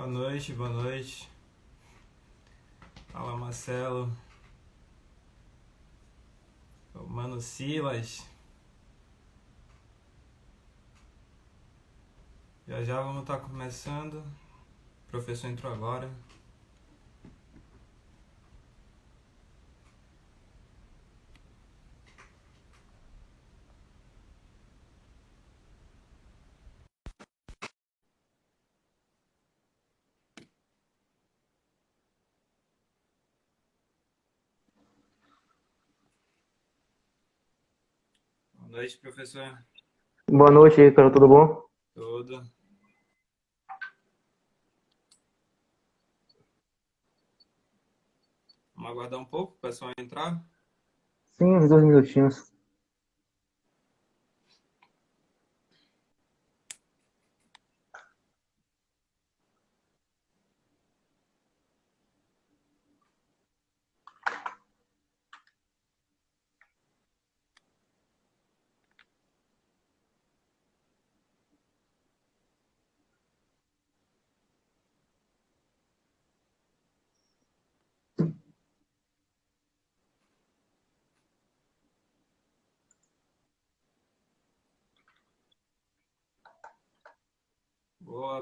Boa noite, boa noite. Fala Marcelo, o Mano Silas. Já já vamos estar começando. O professor entrou agora. Boa noite, professor. Boa noite, Icaro, tudo bom? Tudo. Vamos aguardar um pouco o pessoal entrar. Sim, uns 2 minutinhos.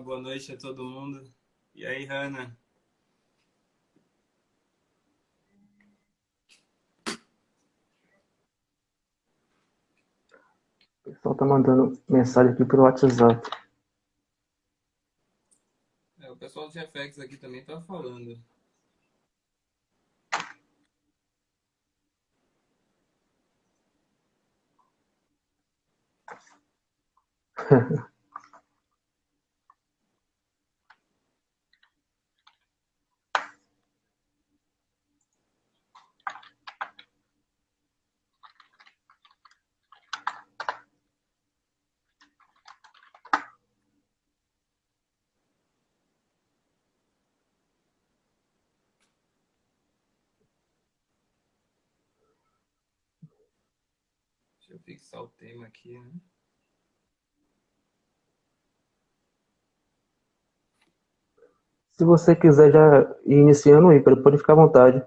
Boa noite a todo mundo. E aí, Hanna? O pessoal tá mandando mensagem aqui pelo WhatsApp. O pessoal do GFX aqui também tá falando. Deixa eu fixar o tema aqui, né? Se você quiser já ir iniciando, Icaro, pode ficar à vontade.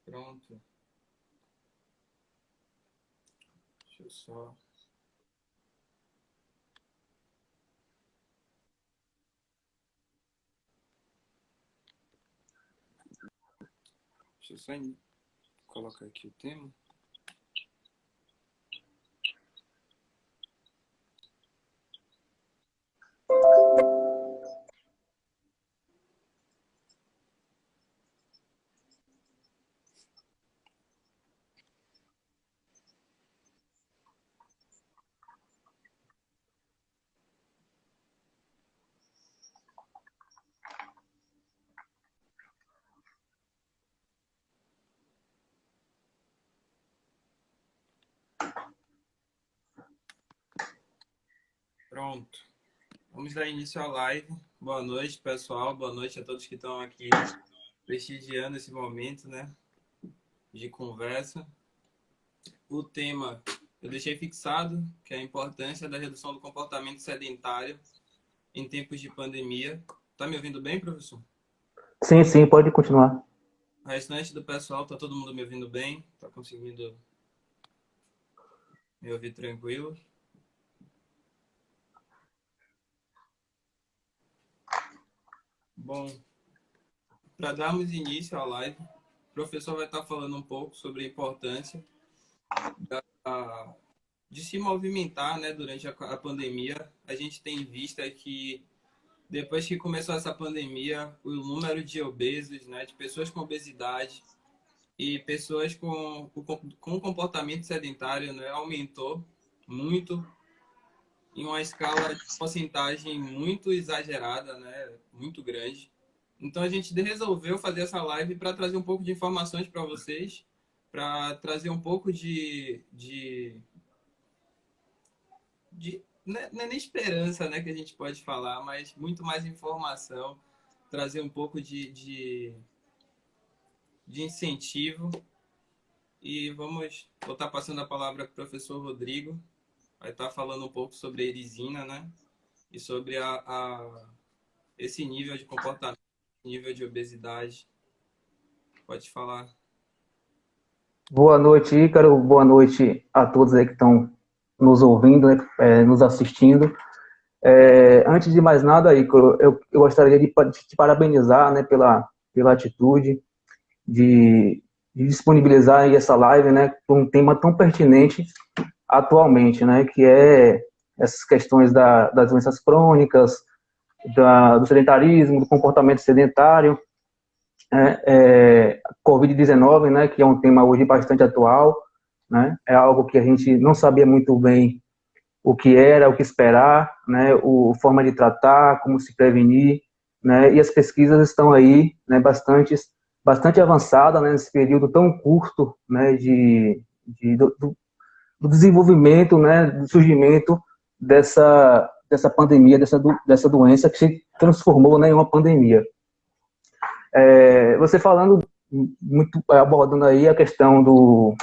Pronto. Deixa eu só... Deixa eu só colocar aqui o tema. Pronto. Vamos dar início à live. Boa noite, pessoal. Boa noite a todos que estão aqui prestigiando esse momento, né, de conversa. O tema eu deixei fixado, que é a importância da redução do comportamento sedentário em tempos de pandemia. Tá me ouvindo bem, professor? Sim, sim, pode continuar. O restante do pessoal, tá todo mundo me ouvindo bem? Tá conseguindo me ouvir tranquilo? Bom, para darmos início à live, o professor vai estar falando um pouco sobre a importância de se movimentar, né, durante a pandemia. A gente tem visto que depois que começou essa pandemia, o número de obesos, né, de pessoas com obesidade e pessoas com comportamento sedentário, né, aumentou muito em uma escala de porcentagem muito exagerada, né, muito grande. Então a gente resolveu fazer essa live para trazer um pouco de informações para vocês, para trazer um pouco não é nem esperança, né, que a gente pode falar, mas muito mais informação, trazer um pouco de incentivo. E vou estar passando a palavra para o professor Rodrigo, vai estar falando um pouco sobre a erisina, né? e sobre esse nível de comportamento, nível de obesidade. Pode falar. Boa noite, Ícaro. Boa noite a todos aí que estão nos ouvindo, né, nos assistindo. Antes de mais nada, Ícaro, eu gostaria de te parabenizar, né, pela atitude de disponibilizar aí essa live, né, por um tema tão pertinente atualmente, né, que é essas questões das doenças crônicas, do sedentarismo, do comportamento sedentário, Covid-19, né, que é um tema hoje bastante atual, né, é algo que a gente não sabia muito bem o que era, o que esperar, né, forma de tratar, como se prevenir, né, e as pesquisas estão aí, né, bastante avançadas, né, nesse período tão curto, né, do desenvolvimento, né, do surgimento dessa pandemia, dessa doença que se transformou, né, em uma pandemia. Você falando muito, abordando aí a questão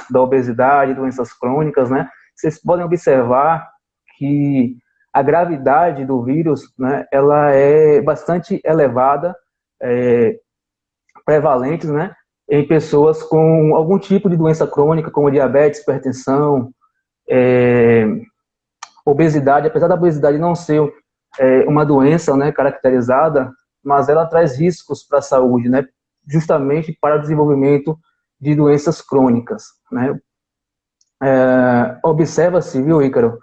da obesidade, doenças crônicas, né, vocês podem observar que a gravidade do vírus, né, ela é bastante elevada, prevalente, né, em pessoas com algum tipo de doença crônica, como diabetes, hipertensão, obesidade. Apesar da obesidade não ser uma doença, né, caracterizada, mas ela traz riscos para a saúde, né, justamente para o desenvolvimento de doenças crônicas, né. Observa-se, viu, Ícaro,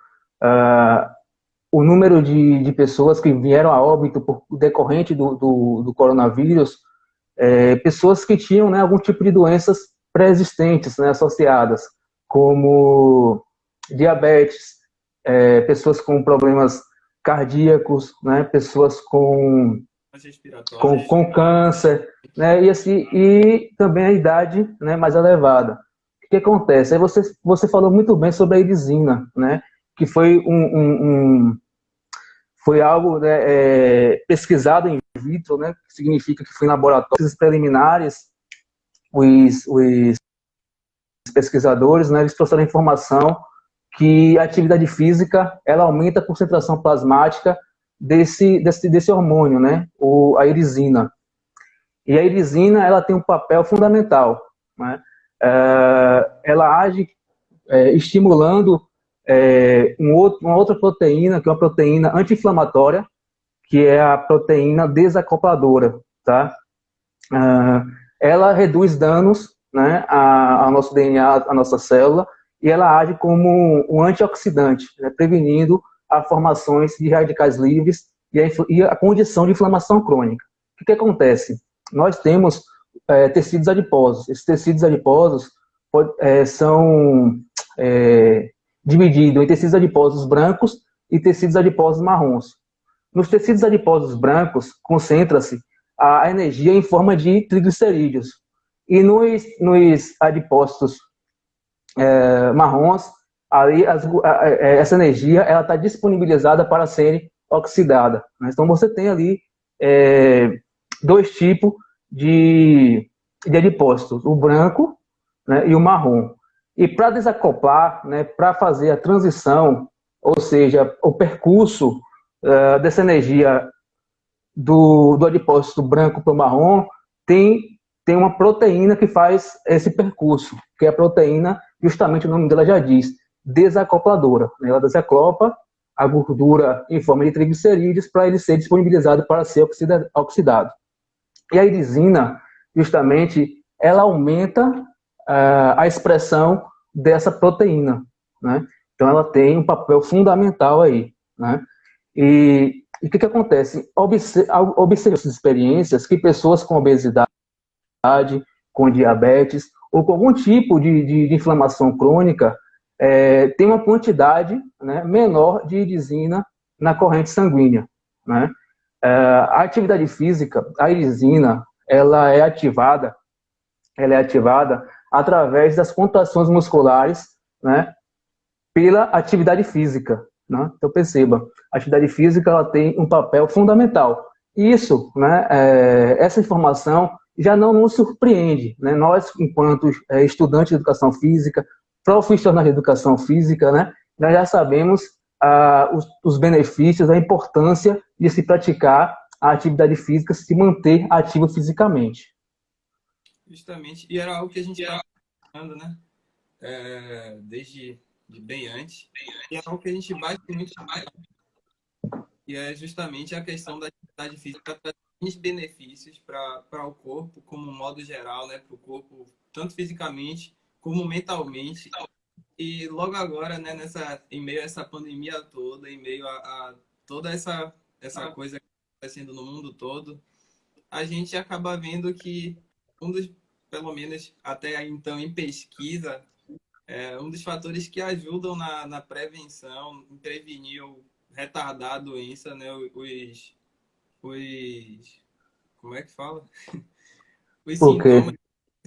o número de pessoas que vieram a óbito por decorrente do coronavírus, pessoas que tinham, né, algum tipo de doenças pré-existentes, né, associadas, como diabetes, pessoas com problemas cardíacos, né, pessoas com câncer, né, e também a idade, né, mais elevada. O que acontece? Aí você falou muito bem sobre a irisina, né, que foi foi algo, né, pesquisado in vitro, né, que significa que foi em laboratórios preliminares. Os pesquisadores, né, eles trouxeram informação que a atividade física ela aumenta a concentração plasmática desse hormônio, né, a irisina. E a irisina ela tem um papel fundamental, né? Ela age estimulando uma outra proteína, que é uma proteína anti-inflamatória, que é a proteína desacopladora, tá? Ela reduz danos, né, ao nosso DNA, à nossa célula, e ela age como um antioxidante, né, prevenindo as formações de radicais livres e a condição de inflamação crônica. O que acontece? Nós temos tecidos adiposos. Esses tecidos adiposos são divididos em tecidos adiposos brancos e tecidos adiposos marrons. Nos tecidos adiposos brancos, concentra-se a energia em forma de triglicerídeos. E nos adipócitos marrons, ali essa energia ela está disponibilizada para ser oxidada. Então você tem ali dois tipos de adipócitos, o branco, né, e o marrom. E para desacoplar, né, para fazer a transição, ou seja, o percurso dessa energia do adipócito branco para o marrom, tem uma proteína que faz esse percurso, que é a proteína, justamente o nome dela já diz, desacopladora. Ela desacopla a gordura em forma de triglicerídeos para ele ser disponibilizado para ser oxidado. E a irisina, justamente, ela aumenta a expressão dessa proteína, né? Então ela tem um papel fundamental aí, né? E o que acontece? Observe essas experiências que pessoas com obesidade, com diabetes ou com algum tipo de inflamação crônica tem uma quantidade, né, menor de irisina na corrente sanguínea, né? A atividade física, a irisina, ela é ativada através das contrações musculares, né, pela atividade física, né? Então perceba, a atividade física ela tem um papel fundamental. Isso, né, essa informação já não nos surpreende, né? Nós, enquanto estudantes de educação física, profissionais de educação física, né, nós já sabemos os benefícios, a importância de se praticar a atividade física, se manter ativo fisicamente. Justamente. E era algo que a gente estava falando, né? Desde bem antes. E é algo que a gente bate muito, e é justamente a questão da atividade física traz benefícios para o corpo, como um modo geral, né? Para o corpo, tanto fisicamente como mentalmente. E logo agora, né, em meio a essa pandemia toda, em meio a toda essa coisa que está acontecendo no mundo todo, a gente acaba vendo que um dos, pelo menos até então em pesquisa, um dos fatores que ajudam na prevenção, em prevenir ou retardar a doença, né, os como é que fala? Os Porque sintomas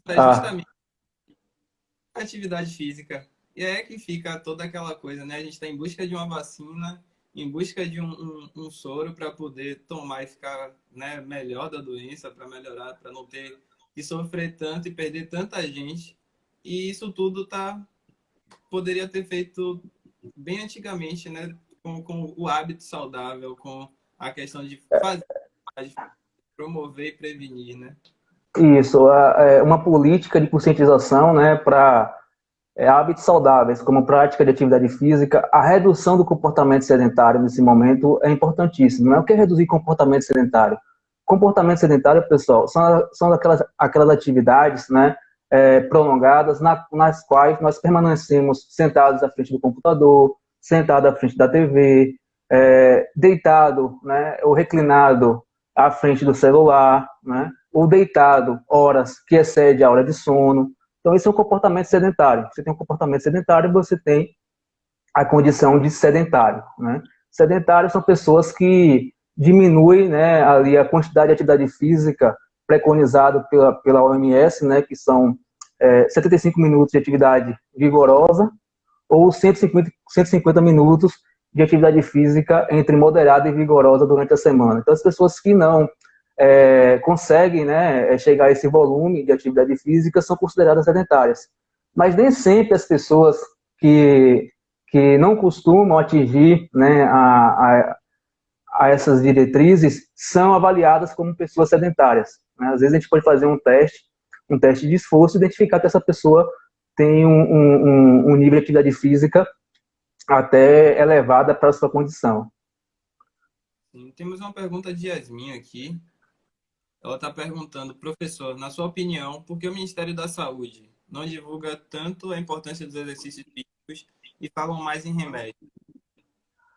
é ah, justamente a atividade física. E é que fica toda aquela coisa, né? A gente está em busca de uma vacina, em busca de um soro para poder tomar e ficar, né, melhor da doença, para melhorar, para não ter que sofrer tanto e perder tanta gente. E isso tudo poderia ter feito bem antigamente, né? Com o hábito saudável, com a questão de fazer, de promover e prevenir, né? isso, uma política de conscientização, né, para hábitos saudáveis, como prática de atividade física, a redução do comportamento sedentário nesse momento é importantíssimo. Não é o que é reduzir comportamento sedentário. Comportamento sedentário, pessoal, são aquelas atividades, né, prolongadas nas quais nós permanecemos sentados à frente do computador, sentado à frente da TV, deitado, né, ou reclinado à frente do celular, né, ou deitado horas que excede a hora de sono. Então, isso é um comportamento sedentário. Você tem um comportamento sedentário, você tem a condição de sedentário, né? Sedentários são pessoas que diminuem, né, ali a quantidade de atividade física preconizado pela OMS, né, que são 75 minutos de atividade vigorosa ou 150 minutos de atividade física entre moderada e vigorosa durante a semana. Então, as pessoas que não conseguem, né, chegar a esse volume de atividade física são consideradas sedentárias. Mas nem sempre as pessoas que, que não costumam atingir, né, a essas diretrizes são avaliadas como pessoas sedentárias, né? Às vezes a gente pode fazer um teste de esforço e identificar que essa pessoa tem um nível de atividade física até elevada para a sua condição. Sim, temos uma pergunta de Yasmin aqui. Ela está perguntando, professor, na sua opinião, por que o Ministério da Saúde não divulga tanto a importância dos exercícios físicos e falam mais em remédio?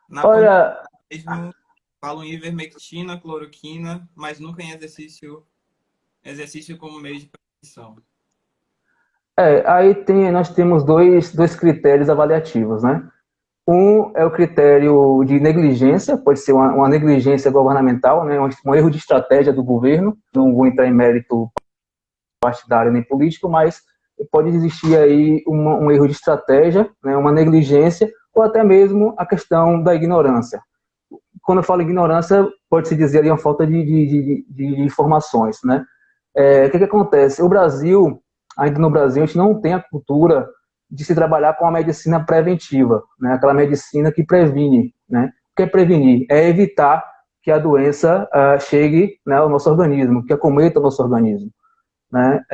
Na pandemia Olha, mesmo, falam em ivermectina, cloroquina, mas nunca em exercício como meio de prevenção. aí nós temos dois critérios avaliativos, né? Um é o critério de negligência, pode ser uma negligência governamental, né? Um erro de estratégia do governo, não vou entrar em mérito partidário nem político, mas pode existir aí um erro de estratégia, né? Uma negligência, ou até mesmo a questão da ignorância. Quando eu falo ignorância, pode-se dizer ali uma falta de informações, né? O que acontece? Ainda no Brasil, a gente não tem a cultura de se trabalhar com a medicina preventiva, né? Aquela medicina que previne, né? O que é prevenir? É evitar que a doença chegue, né, ao nosso organismo, que acometa o nosso organismo, né?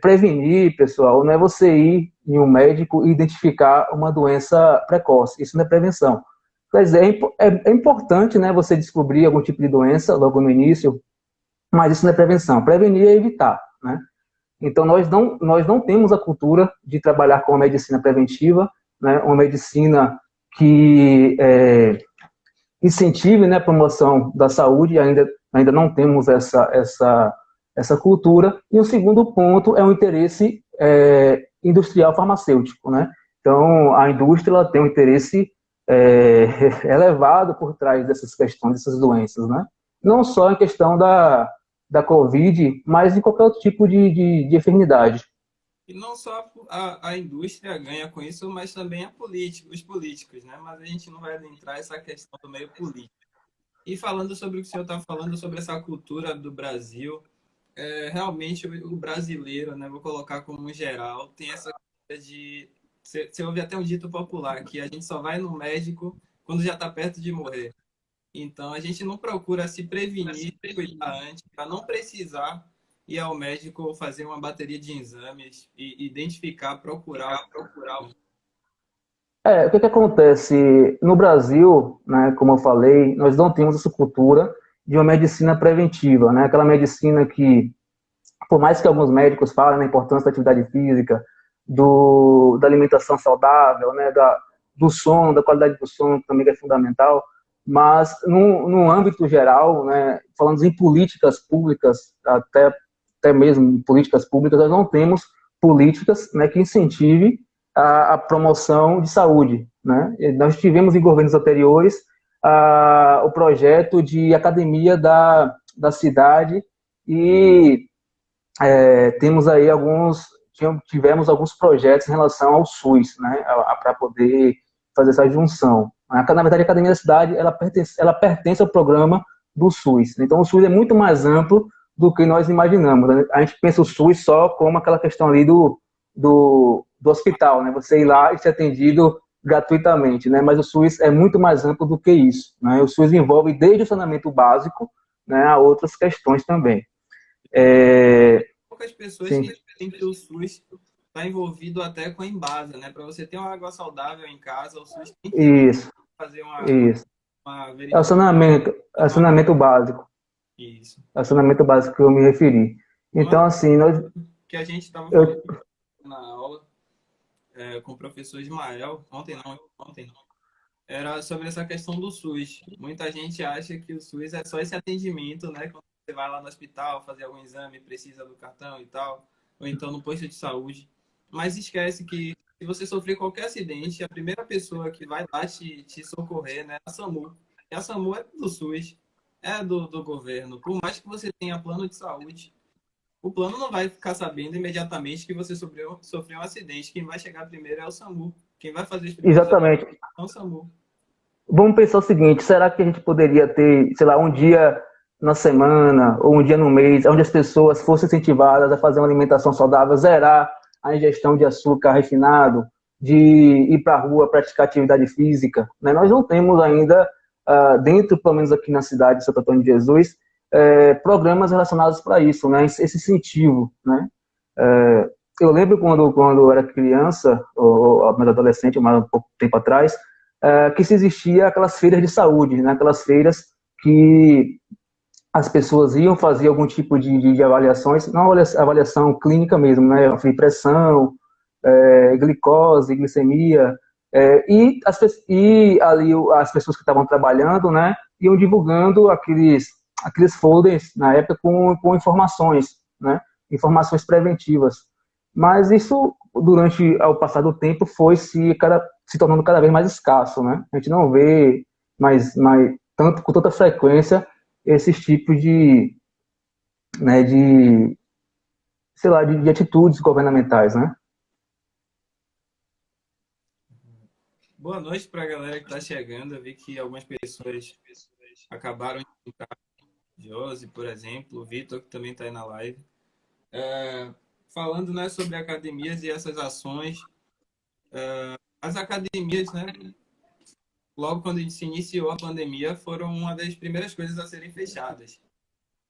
Prevenir, pessoal, não é você ir em um médico e identificar uma doença precoce. Isso não é prevenção. Quer dizer, é importante, né, você descobrir algum tipo de doença logo no início, mas isso não é prevenção. Prevenir é evitar, né? Então, nós não temos a cultura de trabalhar com a medicina preventiva, né, uma medicina que incentive, né, a promoção da saúde, ainda não temos essa cultura. E o segundo ponto é o interesse industrial farmacêutico, né? Então, a indústria ela tem um interesse elevado por trás dessas questões, dessas doenças, né? Não só em questão da Covid, mas em qualquer outro tipo de enfermidade. E não só a indústria ganha com isso, mas também os políticos, né? Mas a gente não vai adentrar essa questão do meio político. E falando sobre o que o senhor está falando, sobre essa cultura do Brasil, realmente o brasileiro, né, vou colocar como um geral, tem essa coisa de... Você ouve até um dito popular, que a gente só vai no médico quando já está perto de morrer. Então, a gente não procura se prevenir, se cuidar antes, para não precisar ir ao médico fazer uma bateria de exames e identificar, procurar. O que que acontece? No Brasil, né, como eu falei, nós não temos essa cultura de uma medicina preventiva, né? Aquela medicina que, por mais que alguns médicos falem na importância da atividade física, da alimentação saudável, né, do sono, da qualidade do sono, que também é fundamental, mas no âmbito geral, né, falando em políticas públicas, até mesmo em políticas públicas, nós não temos políticas, né, que incentive a promoção de saúde, né? Nós tivemos em governos anteriores o projeto de academia da cidade e temos aí tivemos alguns projetos em relação ao SUS, né, para poder fazer essa junção. Na verdade, a Academia da Cidade, ela pertence ao programa do SUS. Então, o SUS é muito mais amplo do que nós imaginamos, né? A gente pensa o SUS só como aquela questão ali do hospital, né? Você ir lá e ser atendido gratuitamente, né? Mas o SUS é muito mais amplo do que isso, né? O SUS envolve desde o saneamento básico, né, a outras questões também. Poucas pessoas Sim. que têm que o SUS está envolvido até com a Embasa, né? Para você ter uma água saudável em casa, o SUS tem que Isso, fazer isso. uma É o verificação. saneamento básico. Isso. É o saneamento básico que eu me referi. Uma Então, assim, que a gente estava falando eu, na aula com o professor Ismael, ontem, era sobre essa questão do SUS. Muita gente acha que o SUS é só esse atendimento, né? Quando você vai lá no hospital fazer algum exame, precisa do cartão e tal, ou então no posto de saúde. Mas esquece que se você sofrer qualquer acidente, a primeira pessoa que vai lá te socorrer, né, é a SAMU. E a SAMU é do SUS, é do governo. Por mais que você tenha plano de saúde, o plano não vai ficar sabendo imediatamente que você sofreu um acidente. Quem vai chegar primeiro é o SAMU. Quem vai fazer os primeiros exatamente. é o SAMU. Vamos pensar o seguinte: será que a gente poderia ter, sei lá, um dia na semana ou um dia no mês, onde as pessoas fossem incentivadas a fazer uma alimentação saudável, zerar a ingestão de açúcar refinado, de ir para a rua praticar atividade física, né? Nós não temos ainda, dentro, pelo menos aqui na cidade de Santo Antônio de Jesus, programas relacionados para isso, né? Esse incentivo, né? Eu lembro quando eu era criança, ou adolescente, mais um pouco tempo atrás, que se existia aquelas feiras de saúde, né? Aquelas feiras que as pessoas iam fazer algum tipo de avaliações, não avaliação clínica mesmo, né? Pressão, glicose, glicemia, e ali as pessoas que estavam trabalhando, né, iam divulgando aqueles folders na época com informações, né? Informações preventivas. Mas isso, durante o passar do tempo, foi se tornando cada vez mais escasso, né? A gente não vê com tanta frequência esses tipos né, sei lá, de atitudes governamentais, né? Boa noite para a galera que está chegando. Eu vi que algumas pessoas acabaram de entrar. Josi, por exemplo, o Vitor, que também está aí na live. Falando, né, sobre academias e essas ações. As academias, né, logo quando se iniciou a pandemia, foram uma das primeiras coisas a serem fechadas.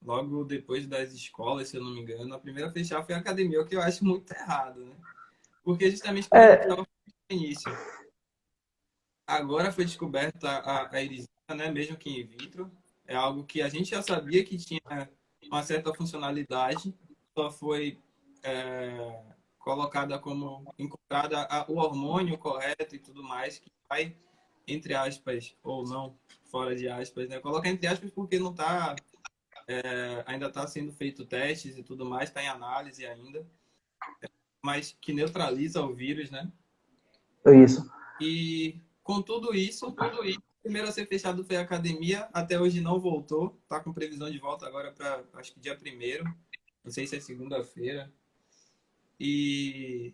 Logo depois das escolas, se eu não me engano, a primeira a fechar foi a academia, o que eu acho muito errado, né? Porque justamente como a gente estava no início, agora foi descoberta a erisina, né, mesmo que in vitro. É algo que a gente já sabia que tinha uma certa funcionalidade, só foi colocada como encontrada o hormônio correto e tudo mais, que vai, entre aspas, ou não, fora de aspas, né? Coloca entre aspas porque não está, ainda está sendo feito testes e tudo mais, está em análise ainda, mas que neutraliza o vírus, né? Isso. E com tudo isso, o primeiro a ser fechado foi a academia, até hoje não voltou, está com previsão de volta agora para, acho que dia 1º, não sei se é segunda-feira. E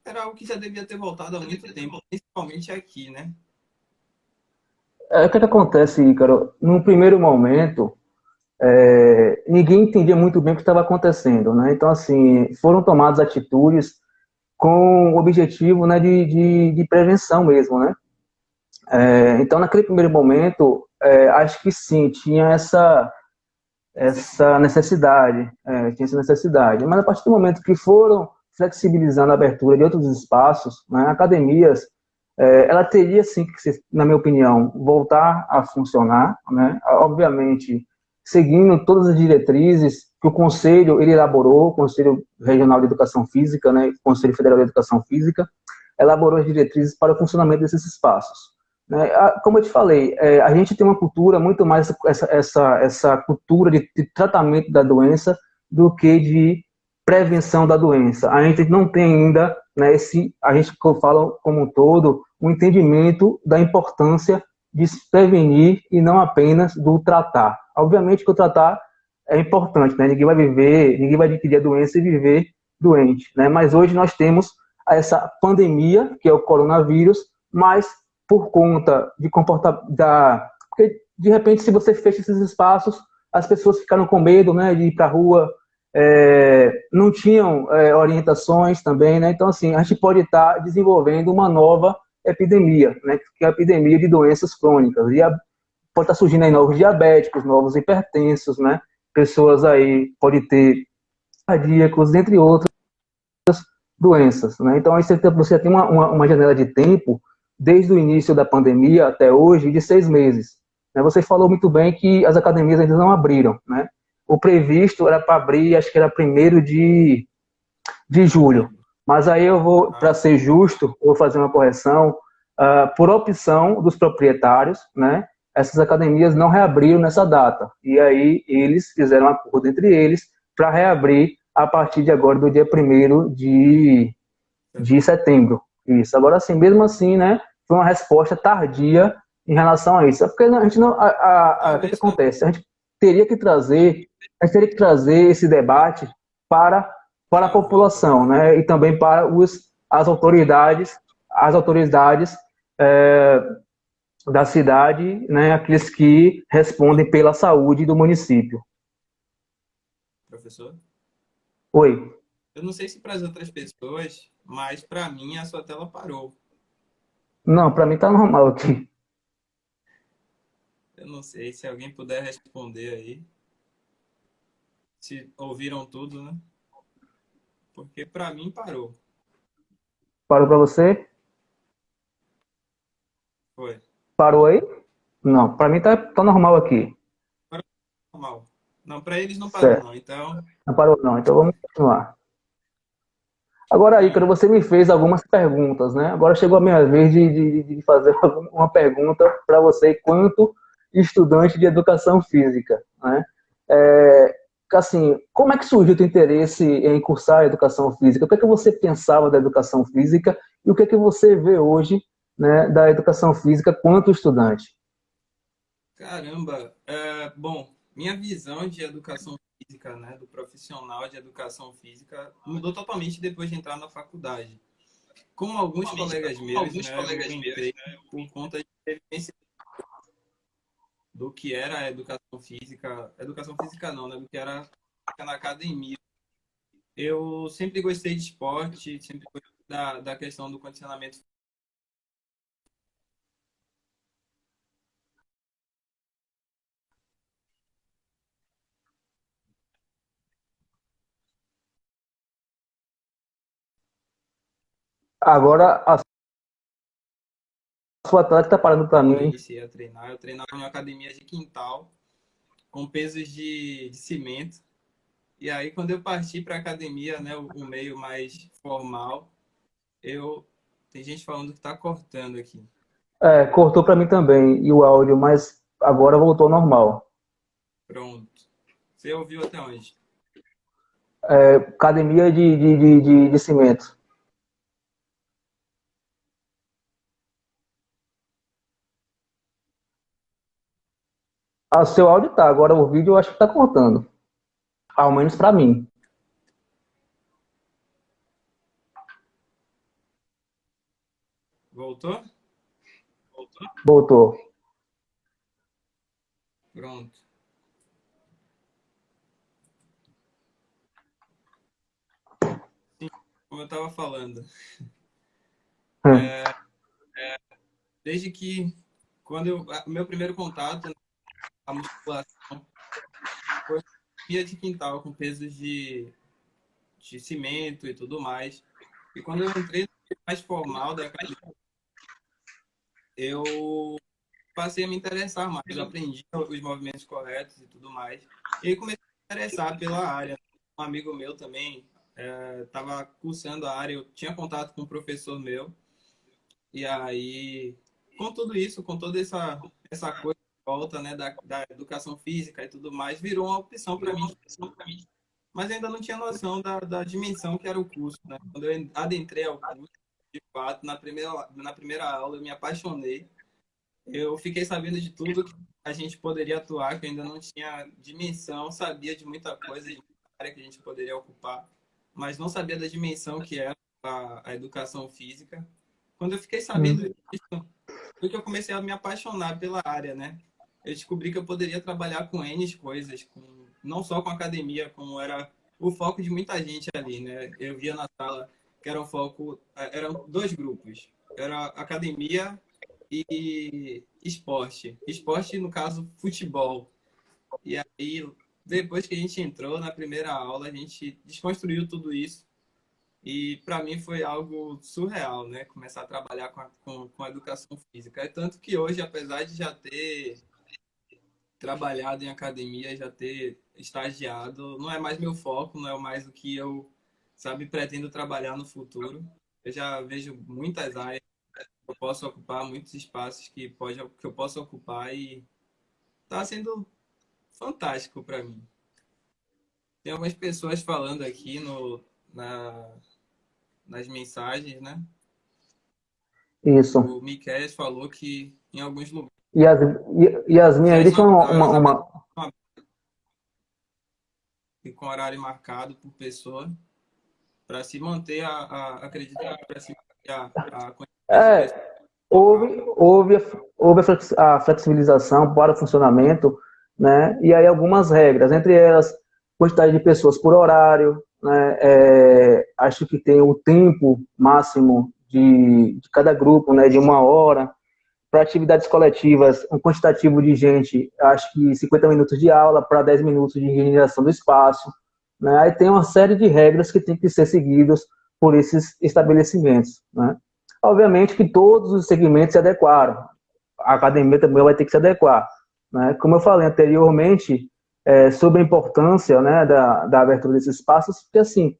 era algo que já devia ter voltado há muito tempo, principalmente aqui, né? O que acontece, Ícaro? Num primeiro momento, ninguém entendia muito bem o que estava acontecendo, né? Então, assim, foram tomadas atitudes com o objetivo, né, de prevenção mesmo, né? Então, naquele primeiro momento, acho que sim, tinha essa necessidade, tinha essa necessidade. Mas a partir do momento que foram flexibilizando a abertura de outros espaços, né, academias, ela teria sim que, na minha opinião, voltar a funcionar, né, obviamente seguindo todas as diretrizes que o Conselho ele elaborou, o Conselho Regional de Educação Física, né, o Conselho Federal de Educação Física, elaborou as diretrizes para o funcionamento desses espaços. Né? Como eu te falei, a gente tem uma cultura muito mais essa cultura de tratamento da doença do que de prevenção da doença. A gente não tem ainda, né, a gente fala como um todo, um entendimento da importância de se prevenir e não apenas do tratar. Obviamente que o tratar é importante, né? Ninguém vai adquirir a doença e viver doente, né? Mas hoje nós temos essa pandemia, que é o coronavírus, mas por conta de comportamento porque de repente se você fecha esses espaços, as pessoas ficaram com medo, né, de ir para a rua, não tinham orientações também, né? Então assim a gente pode estar desenvolvendo uma nova epidemia, né, que é a epidemia de doenças crônicas e pode estar surgindo aí novos diabéticos, novos hipertensos, né? Pessoas aí pode ter cardíacos, entre outras doenças, né? Então aí você tem uma janela de tempo desde o início da pandemia até hoje de 6 meses. Né? Você falou muito bem que as academias ainda não abriram, né? O previsto era para abrir, acho que era 1º de julho. Novembro. Mas aí eu vou, Ah, para ser justo, vou fazer uma correção. Por opção dos proprietários, né? Essas academias não reabriram nessa data. E aí eles fizeram um acordo entre eles para reabrir a partir de agora, do dia 1º de setembro. Isso. Agora, assim, mesmo assim, né? Foi uma resposta tardia em relação a isso. É porque a gente não. O que talvez também. acontece? Teria que trazer, a gente teria que trazer esse debate para, para a Travou, população, travou. né? E também para as autoridades é, da cidade, né? Aqueles que respondem pela saúde do município. Professor? Oi. Eu não sei se para as outras pessoas, mas para mim a sua tela parou. Não, para mim tá normal aqui. Eu não sei se alguém puder responder aí. Se ouviram tudo, né? Porque para mim parou. Parou para você? Foi. Parou aí? Não, para mim tá normal aqui. Parou normal. Não, para eles não parou, Certo. não. Então, Não parou não, então vamos continuar. Agora, Ícaro, pronto. você me fez algumas perguntas, né? Agora chegou a minha vez de fazer uma pergunta para você, enquanto estudante de educação física, né? Assim, como é que surgiu o teu interesse em cursar a educação física? O que é que você pensava da educação física e o que é que você vê hoje, né, da educação física quanto estudante? Caramba. Bom, minha visão de educação física, né, do profissional de educação física, mudou totalmente depois de entrar na faculdade. Como alguns colegas meus, né, eu entrei por conta de referência do que era a educação física não, né, do que era na academia. Eu sempre gostei de esporte, sempre gostei da questão do condicionamento. Agora, a sua atleta está parando para Quando eu mim. iniciei a treinar, eu treinava em uma academia de quintal, com pesos de cimento. E aí, quando eu parti para a academia, né, o meio mais formal, eu tem gente falando que está cortando aqui. Cortou para mim também e o áudio, mas agora voltou ao normal. Pronto. Você ouviu até onde? Academia de cimento. O seu áudio tá, agora o vídeo eu acho que tá cortando. Ao menos para mim. Voltou? Voltou. Pronto. Sim, como eu estava falando. Hum. desde que, o meu primeiro contato com a musculação foi via de quintal, com pesos de cimento e tudo mais. E quando eu entrei no meio mais formal da academia, eu passei a me interessar mais. Eu aprendi os movimentos corretos e tudo mais. E aí comecei a me interessar pela área. Um amigo meu também estava cursando a área, eu tinha contato com um professor meu. E aí, com tudo isso, com toda essa coisa de volta, né, da educação física e tudo mais, virou uma opção para mim. Mas ainda não tinha noção da dimensão que era o curso, né? Quando eu adentrei ao curso, de fato, na primeira aula, eu me apaixonei. Eu fiquei sabendo de tudo que a gente poderia atuar, que eu ainda não tinha dimensão, sabia de muita coisa, de muita área que a gente poderia ocupar, mas não sabia da dimensão que era a educação física. Quando eu fiquei sabendo Hum. disso, foi que eu comecei a me apaixonar pela área, né? Eu descobri que eu poderia trabalhar com N coisas, não só com academia, como era o foco de muita gente ali, né? Eu via na sala que era um foco, eram dois grupos, era academia e esporte. Esporte, no caso, futebol. E aí, depois que a gente entrou na primeira aula, a gente desconstruiu tudo isso. E para mim foi algo surreal, né? Começar a trabalhar com a educação física. É tanto que hoje, apesar de já ter trabalhado em academia, já ter estagiado, não é mais meu foco, não é mais o que eu, sabe, pretendo trabalhar no futuro. Eu já vejo muitas áreas que eu posso ocupar, muitos espaços que eu posso ocupar e está sendo fantástico para mim. Tem algumas pessoas falando aqui na, nas mensagens, né? Isso. O Miquel falou que em alguns lugares Yasmin, aí já deixa estão as academias uma. com horário marcado por pessoa para se manter acredito que para se manter a quantidade de pessoas É, no local. houve a flexibilização para o funcionamento, né? E aí algumas regras, entre elas, quantidade de pessoas por horário, né? Acho que tem o tempo máximo de cada grupo, né? De 1 hora. Para atividades coletivas, um quantitativo de gente, acho que 50 minutos de aula para 10 minutos de higienização do espaço. Né? Aí tem uma série de regras que tem que ser seguidas por esses estabelecimentos. Né? Obviamente que todos os segmentos se adequaram. A academia também vai ter que se adequar. Né? Como eu falei anteriormente, sobre a importância, né, da abertura desses espaços, porque assim,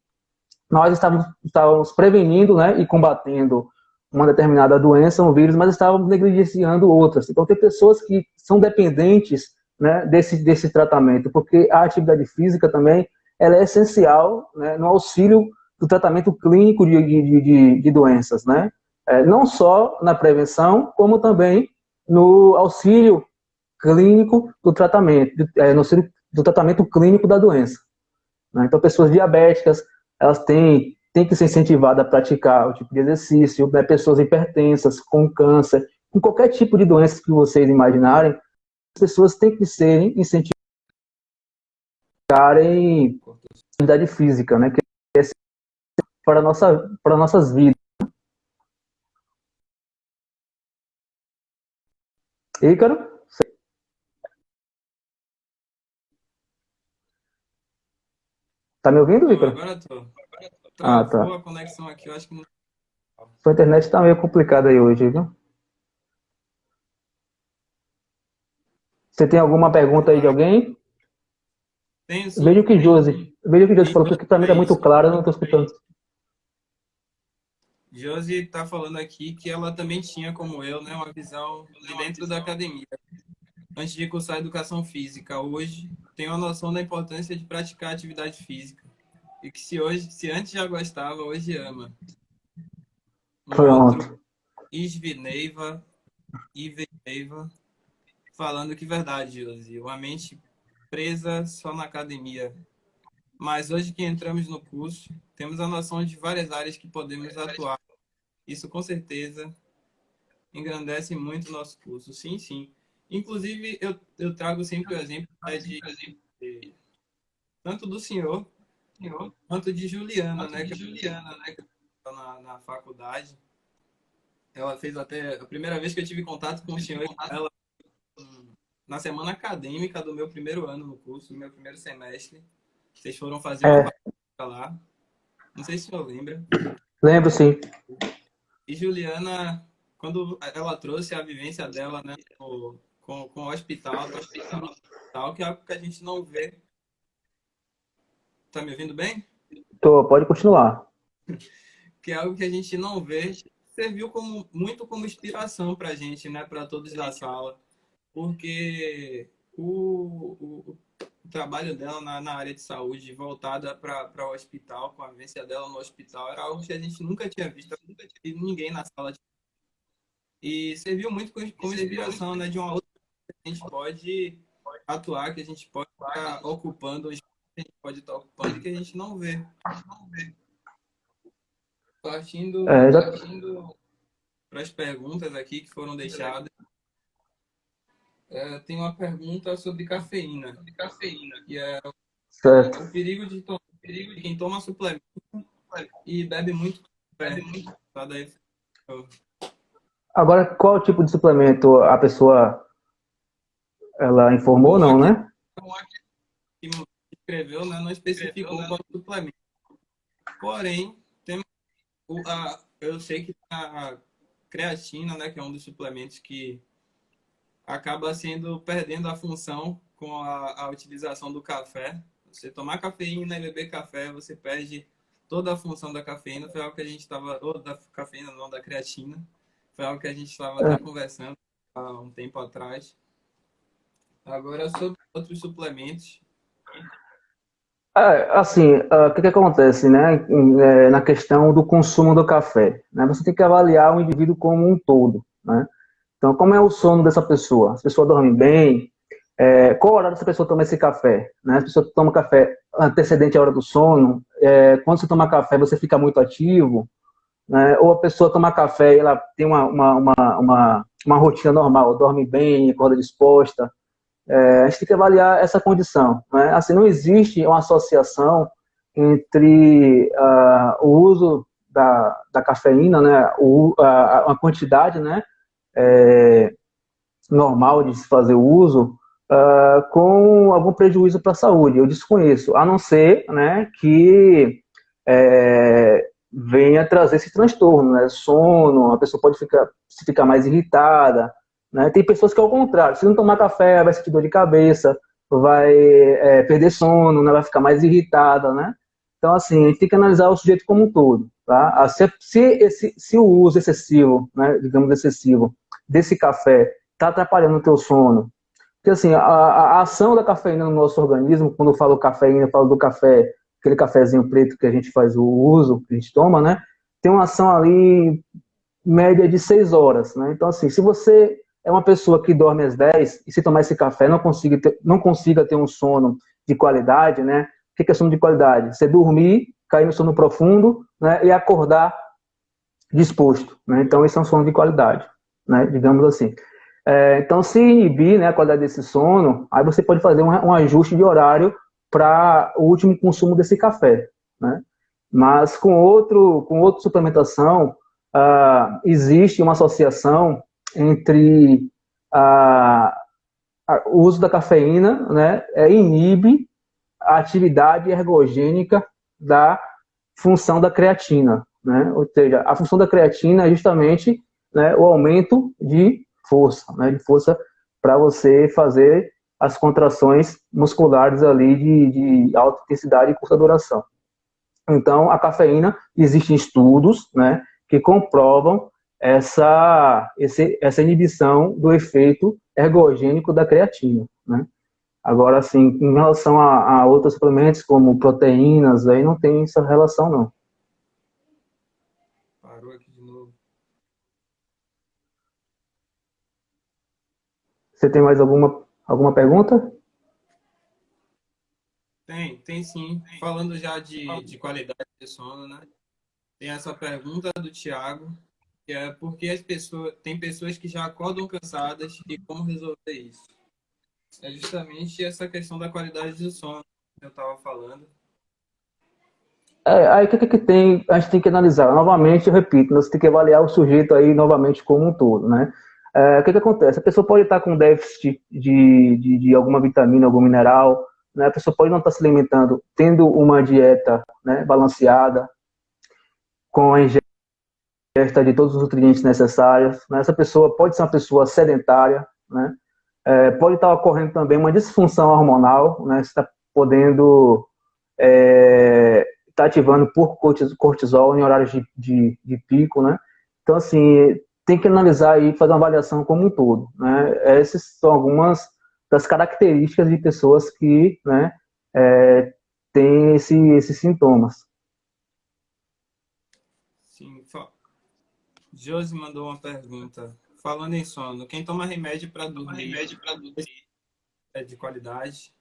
nós estávamos prevenindo, né, e combatendo uma determinada doença, um vírus, mas estávamos negligenciando outras. Então, tem pessoas que são dependentes, né, desse tratamento, porque a atividade física também ela é essencial, né, no auxílio do tratamento clínico de doenças, né? Não só na prevenção, como também no auxílio clínico do tratamento, no auxílio do tratamento clínico da doença. Né? Então, pessoas diabéticas, elas têm que ser incentivadas a praticar o tipo de exercício, né? Pessoas hipertensas, com câncer, com qualquer tipo de doença que vocês imaginarem, as pessoas têm que ser incentivadas em atividade física, né? Que é para nossas vidas. Ícaro, tá me ouvindo, Não, Ícaro? agora tô. Ah, Travou tá. a conexão aqui, eu acho que não. Sua internet está meio complicada aí hoje, viu? Você tem alguma pergunta aí de Ah, alguém? tenho sim. Vejo que Josi E falou, porque para mim está muito Josi claro, eu não estou escutando. Josi está falando aqui que ela também tinha, como eu, né, uma visão de dentro da academia. Antes de cursar educação física, hoje tenho a noção da importância de praticar atividade física. E que se antes já gostava, hoje ama. Um outro, Pronto. Isvineiva, Iveneiva, falando que verdade, Josi. Uma mente presa só na academia. Mas hoje que entramos no curso, temos a noção de várias áreas que podemos atuar. Isso com certeza engrandece muito o nosso curso. Sim, sim. Inclusive, eu trago sempre o exemplo, né, de tanto do senhor quanto de Juliana, né, que está na faculdade. Ela fez até a primeira vez que eu tive contato com o senhor, ela na semana acadêmica do meu primeiro ano no curso, do meu primeiro semestre. Vocês foram fazer uma É, palestra lá. Não sei se o senhor lembra. lembro sim. E Juliana, quando ela trouxe a vivência dela, né, com o hospital, tal, que é algo que a gente não vê. Tá me ouvindo bem? Tô, pode continuar. Que é algo que a gente não vê. Serviu como, muito como inspiração para a gente, né, para todos da sala, porque o trabalho dela na área de saúde, voltada para o hospital, com a vivência dela no hospital, era algo que a gente nunca tinha visto, nunca tinha visto ninguém na sala. E serviu muito como inspiração, né, de uma outra que a gente pode atuar, que a gente pode estar ocupando, que a gente pode estar ocupando e que a gente não vê. É, Partindo para as perguntas aqui que foram deixadas, tem uma pergunta sobre cafeína, que é certo. o perigo de quem toma suplemento e bebe muito café. Tá daí, Agora, qual tipo de suplemento a pessoa ela informou, o não, aqui né? que escreveu, né, não especificou qual suplemento. Porém, tem eu sei que a creatina, né, que é um dos suplementos que acaba sendo perdendo a função com a utilização do café. Você tomar cafeína e beber café, você perde toda a função da cafeína. Foi algo que a gente estava, ou da cafeína, não da creatina. Foi algo que a gente estava até É, conversando há um tempo atrás. Agora, sobre outros suplementos. assim, o que que acontece, né, na questão do consumo do café, né? Você tem que avaliar o indivíduo como um todo, né? Então, como é o sono dessa pessoa? A pessoa dorme bem? Qual horário essa pessoa toma esse café? Né? A pessoa toma café antecedente à hora do sono? Quando você toma café, você fica muito ativo? Né? Ou a pessoa toma café e ela tem uma rotina normal, dorme bem, acorda disposta? A gente tem que avaliar essa condição. Né? Assim, não existe uma associação entre o uso da cafeína, né? A quantidade, né? É, normal de se fazer o uso, com algum prejuízo para a saúde. Eu desconheço, a não ser, né, que venha trazer esse transtorno, né, sono, a pessoa pode ficar mais irritada, né. Tem pessoas que, ao contrário, se não tomar café, vai sentir dor de cabeça, vai perder sono, né, vai ficar mais irritada, né. Então, assim, a gente tem que analisar o sujeito como um todo, tá? Se o uso excessivo, né, digamos excessivo, desse café está atrapalhando o teu sono. Porque assim, a ação da cafeína no nosso organismo, quando eu falo cafeína, eu falo do café, aquele cafezinho preto que a gente faz o uso, que a gente toma, né? Tem uma ação ali média de 6 horas, né? Então, assim, se você é uma pessoa que dorme às 10 e se tomar esse café não consiga ter um sono de qualidade, né? O que é sono de qualidade? Você dormir, cair no sono profundo, né? E acordar disposto, né? Então, esse é um sono de qualidade, né? Digamos assim. Então, se inibir, né, a qualidade desse sono, aí você pode fazer um ajuste de horário para o último consumo desse café, né? Mas com outra suplementação, existe uma associação entre ah, o uso da cafeína, né, inibe a atividade ergogênica da função da creatina, né? Ou seja, a função da creatina é justamente, né, o aumento de força para você fazer as contrações musculares ali de alta intensidade e curta duração. Então, a cafeína, existem estudos, né, que comprovam essa inibição do efeito ergogênico da creatina, né? Agora, assim, em relação a outros suplementos, como proteínas, aí não tem essa relação, não. Parou aqui de novo. Você tem mais alguma pergunta? Tem sim. Falando já de qualidade de sono, né? Tem essa pergunta do Tiago, que é por que tem pessoas que já acordam cansadas e como resolver isso? É justamente essa questão da qualidade do sono que eu estava falando. Aí o que tem, a gente tem que analisar? Novamente, eu repito, você tem que avaliar o sujeito aí novamente como um todo, né? O que acontece? A pessoa pode estar com déficit de alguma vitamina, algum mineral, né? A pessoa pode não estar se alimentando, tendo uma dieta, né, balanceada, com a ingesta de todos os nutrientes necessários, né? Essa pessoa pode ser uma pessoa sedentária, né? Pode estar ocorrendo também uma disfunção hormonal, né? Você está podendo está ativando por cortisol em horários de pico, né? Então, assim, tem que analisar e fazer uma avaliação como um todo, né? Essas são algumas das características de pessoas que, né, têm esses sintomas. Sim. Josi mandou uma pergunta. Falando em sono, quem toma remédio para dormir é de qualidade?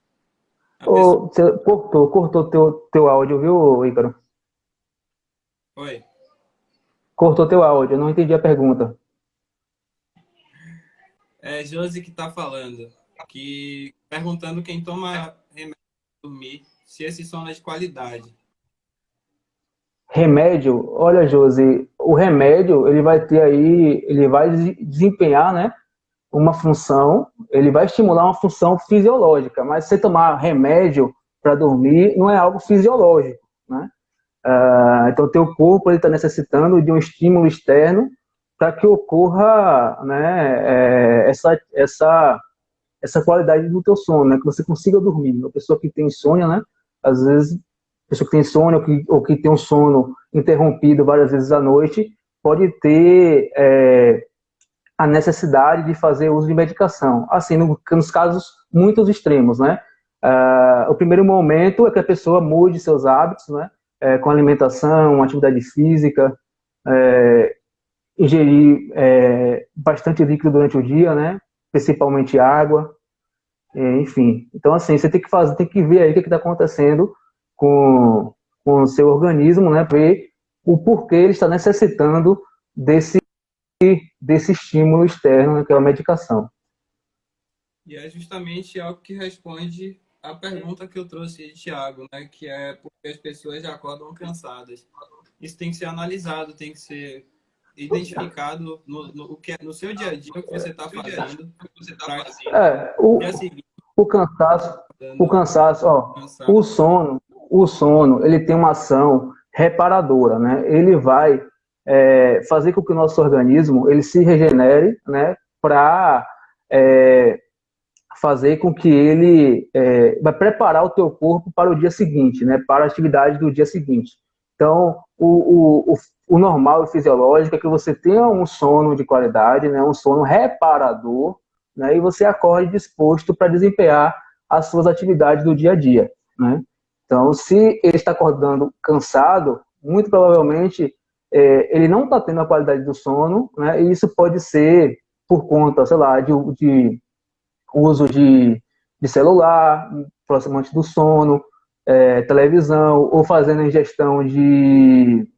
A pessoa... Você cortou teu áudio, viu, Ícaro? Oi. Cortou teu áudio, eu não entendi a pergunta. É Josi que está falando. Que perguntando quem toma remédio para dormir, se esse sono é de qualidade. Remédio, olha, Josi, o remédio, ele vai ter aí, ele vai desempenhar, né, uma função, ele vai estimular uma função fisiológica, mas você tomar remédio para dormir não é algo fisiológico, né? Então, o teu corpo está necessitando de um estímulo externo para que ocorra, né, essa qualidade do teu sono, né, que você consiga dormir. Uma pessoa que tem insônia, né, às vezes, pessoa que tem insônia ou que tem um sono interrompido várias vezes à noite, pode ter a necessidade de fazer uso de medicação. Assim, nos casos muito extremos, né? O primeiro momento é que a pessoa mude seus hábitos, né? Com alimentação, atividade física, ingerir bastante líquido durante o dia, né? Principalmente água, enfim. Então, assim, você tem que ver aí o que está acontecendo com o seu organismo, né? Ver o porquê ele está necessitando desse estímulo externo, né, que é a medicação. E é justamente algo que responde à pergunta que eu trouxe de Tiago, né? Que é porque as pessoas já acordam cansadas. Isso tem que ser analisado, tem que ser identificado no seu dia a dia, o que você está fazendo, para no dia seguinte, O cansaço, dando ó, cansado. o sono, ele tem uma ação reparadora, né? Ele vai fazer com que o nosso organismo ele se regenere, né? Para fazer com que ele vai preparar o teu corpo para o dia seguinte, né? Para a atividade do dia seguinte. Então, o normal e fisiológico é que você tenha um sono de qualidade, né? Um sono reparador, né? E você acorde disposto para desempenhar as suas atividades do dia a dia, né? Então, se ele está acordando cansado, muito provavelmente ele não está tendo a qualidade do sono, né? E isso pode ser por conta, sei lá, de uso de celular, próximo antes do sono, televisão, ou fazendo a ingestão de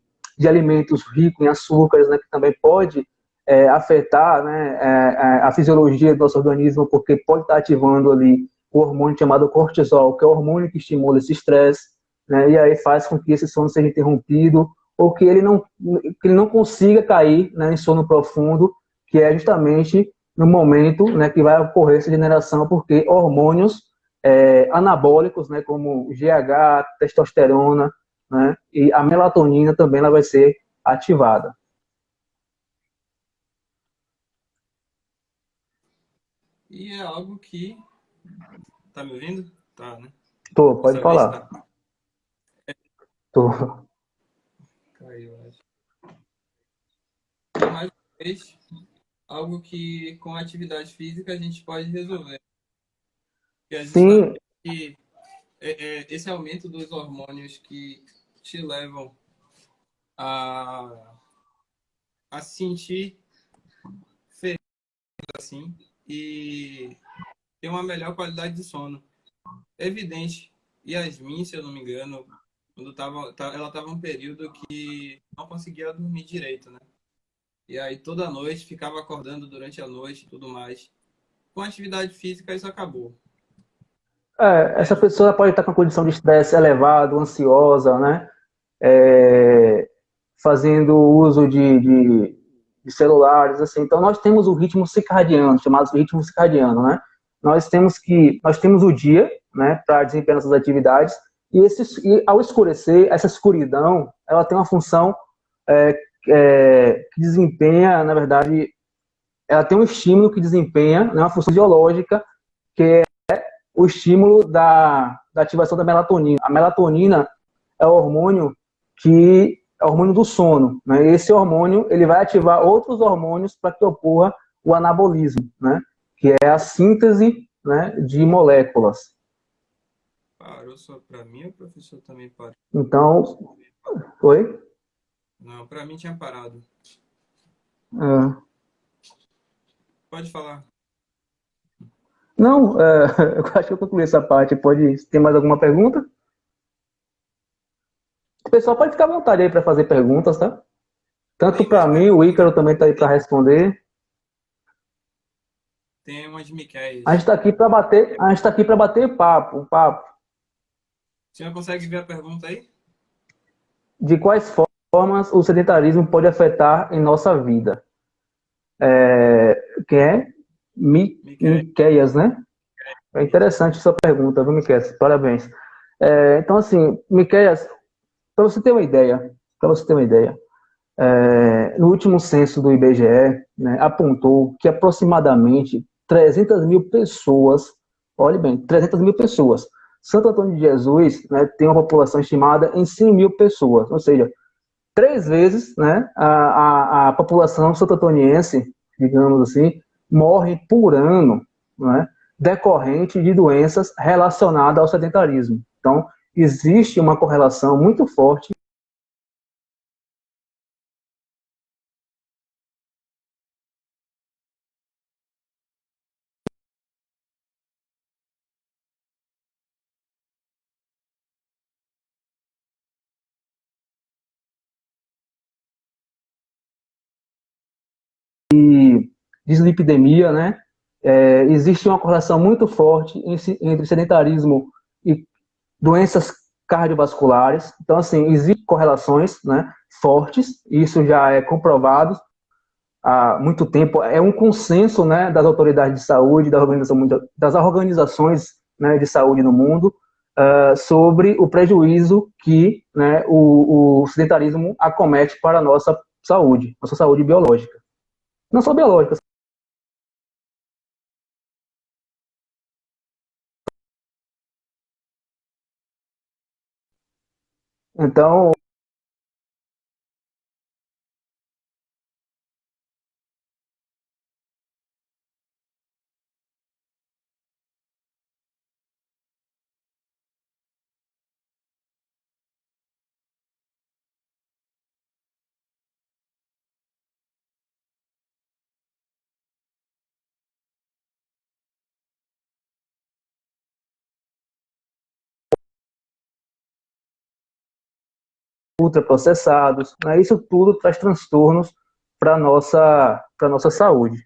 alimentos ricos em açúcares, né, que também pode afetar, né, a fisiologia do nosso organismo, porque pode estar ativando ali o hormônio chamado cortisol, que é o hormônio que estimula esse estresse, né, e aí faz com que esse sono seja interrompido, ou que ele não consiga cair, né, em sono profundo, que é justamente no momento, né, que vai ocorrer essa generação, porque hormônios anabólicos, né, como GH, testosterona, né, e a melatonina também ela vai ser ativada. E é algo que... Tá me ouvindo? Tá, né? Pode Dessa vez falar. tá. Tô. Caiu, acho. É mais uma vez algo que com atividade física a gente pode resolver. Que é Sim, justamente esse aumento dos hormônios que te levam a, a se sentir feliz assim e ter uma melhor qualidade de sono. É evidente. Yasmin, se eu não me engano, quando ela estava um período que não conseguia dormir direito, né? E aí toda noite ficava acordando durante a noite e tudo mais. Com atividade física isso acabou. essa pessoa pode estar com uma condição de estresse elevado, ansiosa, né? fazendo uso de celulares, assim. Então, nós temos o ritmo circadiano, chamado ritmo circadiano, né? Nós temos o dia, né, para desempenhar nossas atividades, e ao escurecer, essa escuridão, ela tem uma função que desempenha, na verdade, ela tem um estímulo que desempenha, né, uma função biológica, que é o estímulo da ativação da melatonina. A melatonina é o hormônio que é o hormônio do sono, né? Esse hormônio ele vai ativar outros hormônios para que ocorra o anabolismo, né? Que é a síntese, né, de moléculas. Parou só para mim ou o professor também parou? Então, oi? Não, para mim tinha parado. É. Pode falar. Não, eu acho que eu concluí essa parte. Tem mais alguma pergunta? O pessoal pode ficar à vontade aí para fazer perguntas, tá? Tanto Tem mais para mim, o perguntas? Ícaro também está aí para responder. Tem uma de A gente Miquéias. está aqui para bater, a gente tá aqui para bater papo, um papo O senhor consegue ver a pergunta aí? de quais formas o sedentarismo pode afetar em nossa vida. Quem é? Miquéias. Miqueias, né? É interessante essa pergunta, viu, Miqueias? Parabéns. Então, assim, Miqueias, para você ter uma ideia, no último censo do IBGE, né, apontou que aproximadamente 300 mil pessoas, olhe bem, 300 mil pessoas. Santo Antônio de Jesus, né, tem uma população estimada em 100 mil pessoas, ou seja, 3 vezes, né, a população santo-antoniense, digamos assim, morre por ano, né, decorrente de doenças relacionadas ao sedentarismo. Então, existe uma correlação muito forte de dislipidemia, né? Existe uma correlação muito forte entre sedentarismo e doenças cardiovasculares. Então, assim, existem correlações, né, fortes, isso já é comprovado há muito tempo. É um consenso, né, das autoridades de saúde, das organizações, né, de saúde no mundo, sobre o prejuízo que, né, o sedentarismo acomete para a nossa saúde biológica. Não só biológica. Então, ultraprocessados, né? Isso tudo traz transtornos para nossa saúde.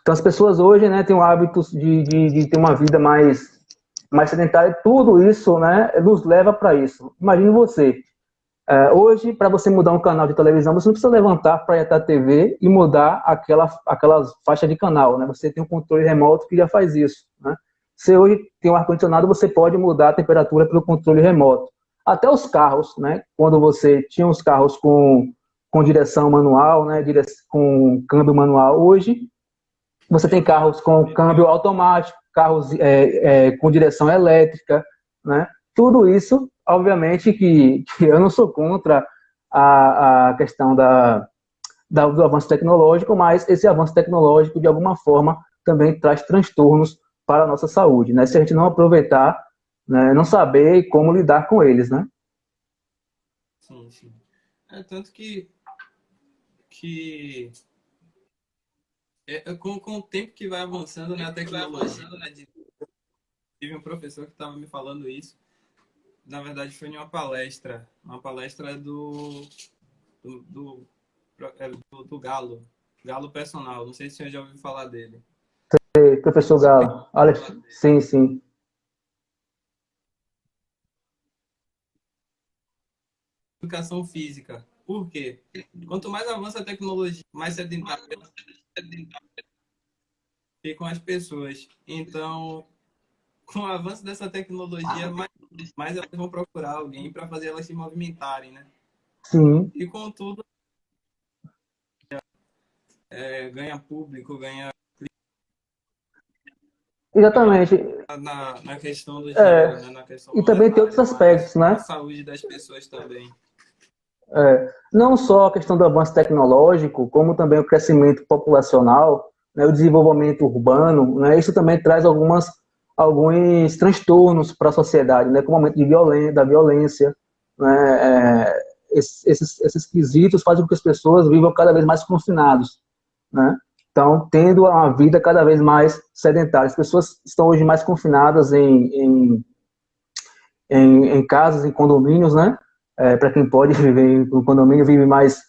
Então, as pessoas hoje, né, têm o hábito de ter uma vida mais sedentária. Tudo isso, né, nos leva para isso. Imagine você. Hoje, para você mudar um canal de televisão, você não precisa levantar para ir até a TV e mudar aquela faixa de canal, né? Você tem um controle remoto que já faz isso, né? Se hoje tem um ar-condicionado, você pode mudar a temperatura pelo controle remoto. Até os carros, né? Quando você tinha os carros com direção manual, né? Com câmbio manual, hoje você tem carros com câmbio automático, carros com direção elétrica, né? Tudo isso, obviamente, que eu não sou contra a questão do avanço tecnológico, mas esse avanço tecnológico, de alguma forma, também traz transtornos para a nossa saúde, né? Se a gente não aproveitar, né, não saber como lidar com eles, né? Sim, sim. É tanto que com o tempo que vai avançando, né, a tecnologia, tive um professor que estava me falando isso. Na verdade, foi em uma palestra do, do, do Galo, Galo Personal. Não sei se o senhor já ouviu falar dele. Professor Galo, Alex, sim, sim. educação física. Por quê? Quanto mais avança a tecnologia, mais sedentária ficam as pessoas. Então, com o avanço dessa tecnologia, mais elas vão procurar alguém para fazer elas se movimentarem, né? Sim, E contudo, ganha público, ganha exatamente. na questão do dinheiro, É, né? Na questão e também tem outros monetária, aspectos, mas na né? saúde das pessoas também. Não só a questão do avanço tecnológico, como também o crescimento populacional, né, o desenvolvimento urbano, né, isso também traz alguns transtornos para a sociedade, né, como o aumento da violência. Né, esses quesitos fazem com que as pessoas vivam cada vez mais confinados. Né? Então, tendo uma vida cada vez mais sedentária. As pessoas estão hoje mais confinadas em casas, em condomínios, né? Para quem pode viver no condomínio, vive mais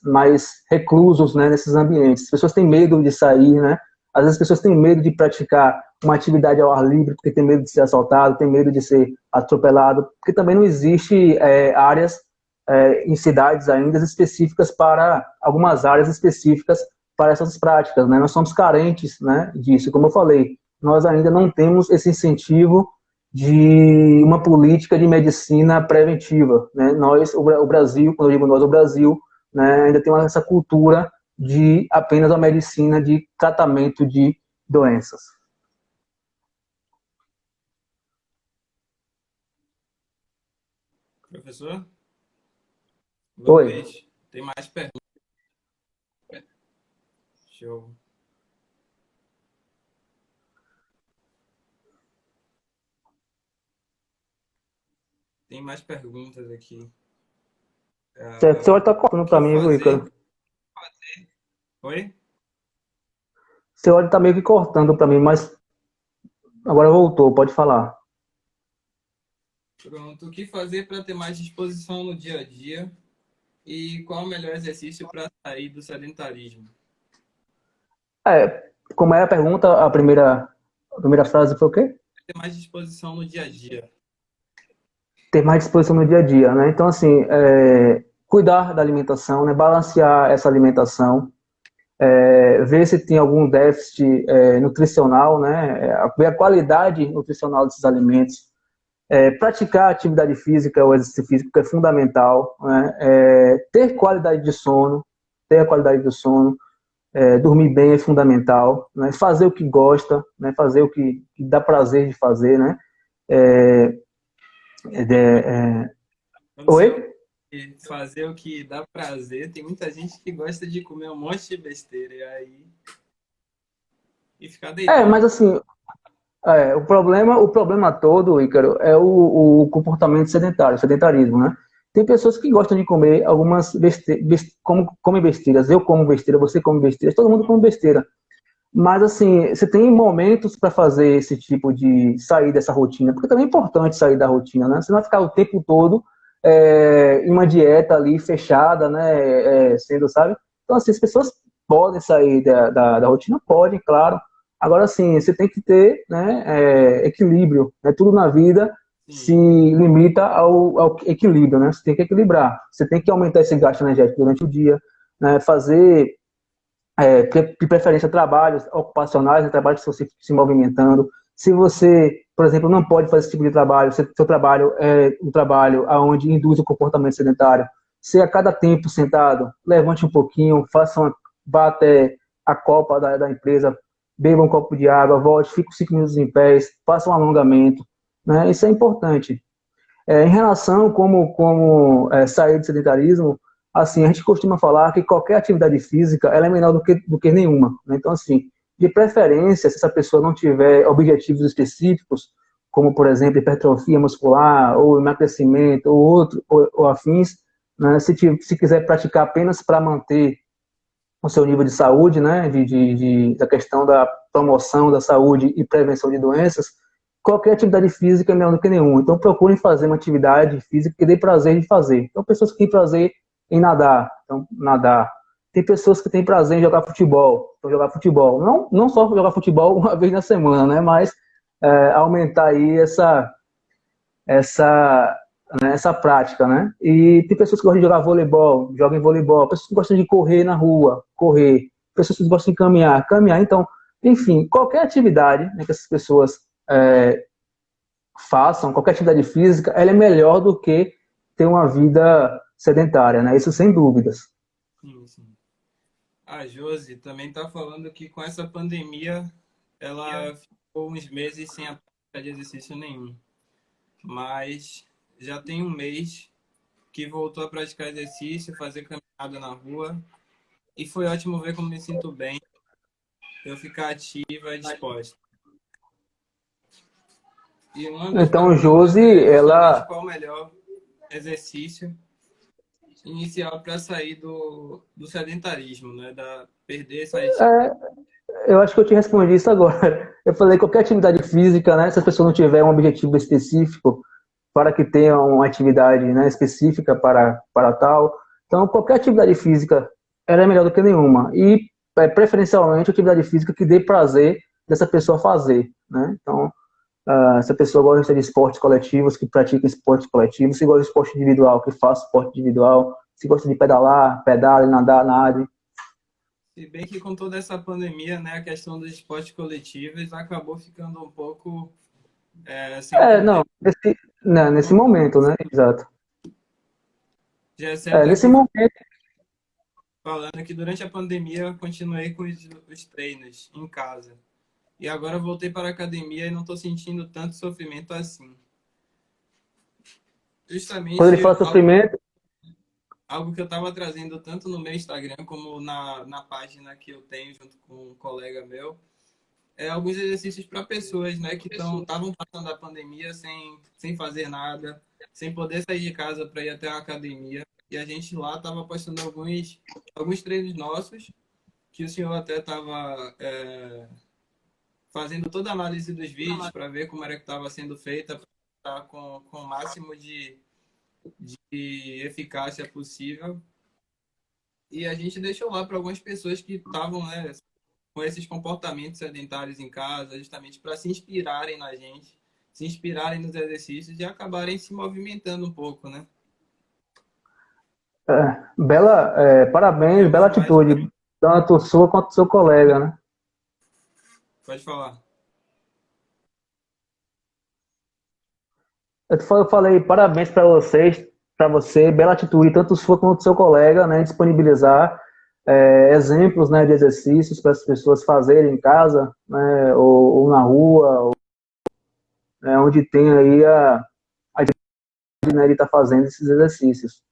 reclusos, né, nesses ambientes. As pessoas têm medo de sair, né? Às vezes as pessoas têm medo de praticar uma atividade ao ar livre, porque tem medo de ser assaltado, tem medo de ser atropelado, porque também não existe áreas em cidades ainda específicas para, algumas áreas específicas para essas práticas, né? Nós somos carentes, né, disso, como eu falei. Nós ainda não temos esse incentivo de uma política de medicina preventiva. Né? O Brasil, quando eu digo nós, o Brasil, né, ainda tem essa cultura de apenas a medicina de tratamento de doenças. Professor, Oi. Luiz, tem mais perguntas? Show. Tem mais perguntas aqui. Certo, seu olho está O cortando para que mim, viu, fazer? Ícaro? Oi? Seu olho está meio que cortando para mim, mas agora voltou, pode falar. Pronto. O que fazer para ter mais disposição no dia a dia? E qual o melhor exercício para sair do sedentarismo? Como é a pergunta, a primeira frase foi o quê? Ter mais disposição no dia a dia. Ter mais disposição no dia a dia, né? Então, assim, cuidar da alimentação, né? Balancear essa alimentação, ver se tem algum déficit nutricional, né? Ver a qualidade nutricional desses alimentos, praticar atividade física ou exercício físico, que é fundamental, né? Ter qualidade de sono, ter a qualidade do sono, dormir bem é fundamental, né? Fazer o que gosta, né? Fazer o que dá prazer de fazer, né? É, Quando você Oi? fazer o que dá prazer, tem muita gente que gosta de comer um monte de besteira e ficar deitado. Mas assim, o problema todo, Ícaro, é o comportamento sedentário, o sedentarismo, né? Tem pessoas que gostam de comer algumas comem besteiras. Eu como besteira, você come besteira, todo mundo come besteira. Mas, assim, você tem momentos para fazer esse tipo de sair dessa rotina, porque também é importante sair da rotina, né? Você não vai ficar o tempo todo em uma dieta ali fechada, né? Sendo, sabe? Então, assim, as pessoas podem sair da rotina? Podem, claro. Agora, assim, você tem que ter, né, equilíbrio, né? Tudo na vida se Sim. limita ao equilíbrio, né? Você tem que equilibrar. Você tem que aumentar esse gasto energético durante o dia, né? Fazer de preferência trabalhos ocupacionais, né, trabalhos que você se movimentando. Se você, por exemplo, não pode fazer esse tipo de trabalho, se seu trabalho é um trabalho onde induz o comportamento sedentário, se a cada tempo sentado, levante um pouquinho, vá até a copa da empresa, beba um copo de água, volte, fique 5 minutos em pé, faça um alongamento. Né? Isso é importante. Em relação como sair do sedentarismo, assim, a gente costuma falar que qualquer atividade física ela é menor do que nenhuma. Né? Então, assim, de preferência, se essa pessoa não tiver objetivos específicos, como, por exemplo, hipertrofia muscular, ou emagrecimento, ou afins, né? Se quiser praticar apenas para manter o seu nível de saúde, né, da questão da promoção da saúde e prevenção de doenças, qualquer atividade física é melhor do que nenhuma. Então, procurem fazer uma atividade física que dê prazer de fazer. Então, pessoas que têm prazer em nadar, então, nadar. Tem pessoas que têm prazer em jogar futebol, então, jogar futebol. Não só jogar futebol uma vez na semana, né, mas aumentar aí essa né, essa prática, né? E tem pessoas que gostam de jogar voleibol, jogam voleibol, pessoas que gostam de correr na rua, correr, pessoas que gostam de caminhar, caminhar. Então, enfim, qualquer atividade, né, que essas pessoas façam, qualquer atividade física, ela é melhor do que ter uma vida sedentária, né? Isso sem dúvidas. Sim, sim. A Josi também está falando que com essa pandemia ela ficou uns meses sem a prática de exercício nenhum. Mas já tem um mês que voltou a praticar exercício, fazer caminhada na rua. E foi ótimo ver como me sinto bem, eu ficar ativa e disposta. E uma das Então, perguntas Josi, é justamente ela, qual o melhor exercício inicial para sair do sedentarismo, né? Perder essas. eu acho que eu te respondi isso agora. Eu falei qualquer atividade física, né? Se a pessoa não tiver um objetivo específico para que tenha uma atividade, né, específica para tal, então qualquer atividade física ela é melhor do que nenhuma. E preferencialmente atividade física que dê prazer dessa pessoa fazer, né? Então, se a pessoa gosta de esportes coletivos, que pratica esportes coletivos, se gosta de esporte individual, que faça esporte individual, se gosta de pedalar, pedale, nadar, nade. Se bem que com toda essa pandemia, né, a questão dos esportes coletivos acabou ficando um pouco sem Não, poder. nesse momento, né? Exato. Já é certo Nesse aqui momento, falando que durante a pandemia eu continuei com os treinos em casa. E agora voltei para a academia e não estou sentindo tanto sofrimento assim. quando ele Justamente fala sofrimento, algo que eu estava trazendo tanto no meu Instagram como na página que eu tenho junto com um colega meu, é alguns exercícios para pessoas, né, que estavam passando a pandemia sem fazer nada, sem poder sair de casa para ir até a academia. E a gente lá estava postando alguns treinos nossos, que o senhor até estava fazendo toda a análise dos vídeos para ver como era que estava sendo feita, para estar com o máximo de eficácia possível. E a gente deixou lá para algumas pessoas que estavam, né, com esses comportamentos sedentários em casa, justamente para se inspirarem na gente, se inspirarem nos exercícios e acabarem se movimentando um pouco, né? parabéns, bela Temos mais. atitude, tanto sua quanto do seu colega, né? Pode falar. Eu falei parabéns para vocês, para você, bela atitude, tanto sua quanto do seu colega, né? Disponibilizar exemplos, né, de exercícios para as pessoas fazerem em casa, né, ou na rua, né, onde tem aí né, de estar fazendo esses exercícios.